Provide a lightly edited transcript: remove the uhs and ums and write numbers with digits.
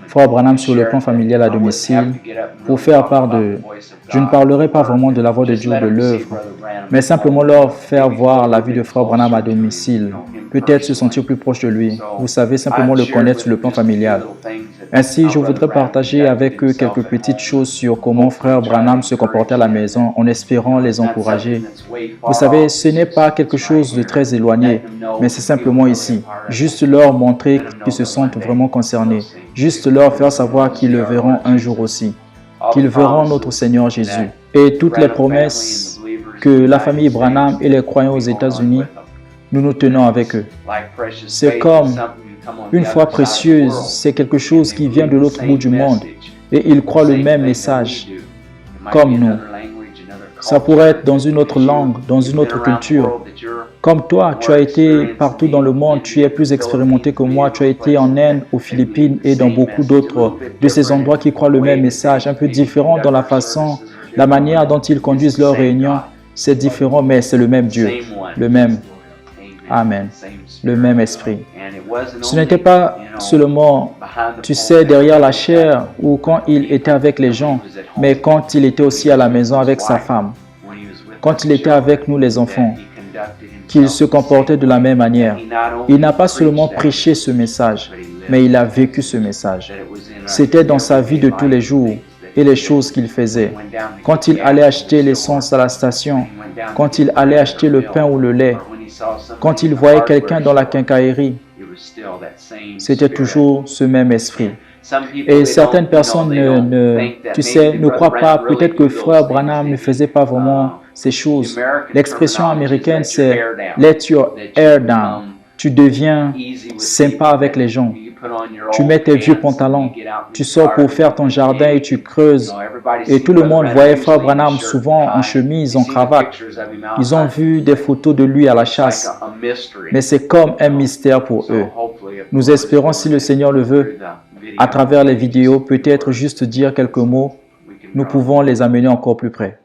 Frère Branham sur le plan familial à domicile, pour faire part de... Je ne parlerai pas vraiment de la voix de Dieu ou de l'œuvre, mais simplement leur faire voir la vie de Frère Branham à domicile, peut-être se sentir plus proche de lui. Vous savez, simplement le connaître sur le plan familial. Ainsi, je voudrais partager avec eux quelques petites choses sur comment Frère Branham se comportait à la maison en espérant les encourager. Vous savez, ce n'est pas quelque chose de très éloigné, mais c'est simplement ici. Juste leur montrer qu'ils se sentent vraiment concernés. Juste leur faire savoir qu'ils le verront un jour aussi. Qu'ils verront notre Seigneur Jésus. Et toutes les promesses que la famille Branham et les croyants aux États-Unis, nous nous tenons avec eux. C'est comme une foi précieuse, c'est quelque chose qui vient de l'autre bout du monde. Et ils croient le même message, comme nous. Ça pourrait être dans une autre langue, dans une autre culture. Comme toi, tu as été partout dans le monde, tu es plus expérimenté que moi, tu as été en Inde, aux Philippines et dans beaucoup d'autres de ces endroits qui croient le même message, un peu différent dans la façon, la manière dont ils conduisent leurs réunions. C'est différent, mais c'est le même Dieu, le même. Amen. Le même esprit. Ce n'était pas seulement, tu sais, derrière la chair ou quand il était avec les gens, mais quand il était aussi à la maison avec sa femme, quand il était avec nous les enfants, qu'il se comportait de la même manière. Il n'a pas seulement prêché ce message, mais il a vécu ce message. C'était dans sa vie de tous les jours et les choses qu'il faisait. Quand il allait acheter l'essence à la station, quand il allait acheter le pain ou le lait, quand il voyait quelqu'un dans la quincaillerie, c'était toujours ce même esprit. Et certaines personnes ne croient pas, peut-être que Frère Branham ne faisait pas vraiment ces choses. L'expression américaine, c'est « let your hair down ». Tu deviens sympa avec les gens. Tu mets tes vieux pantalons, tu sors pour faire ton jardin et tu creuses. Et tout le monde voyait Frère Branham souvent en chemise, en cravate. Ils ont vu des photos de lui à la chasse. Mais c'est comme un mystère pour eux. Nous espérons, si le Seigneur le veut, à travers les vidéos, peut-être juste dire quelques mots, nous pouvons les amener encore plus près.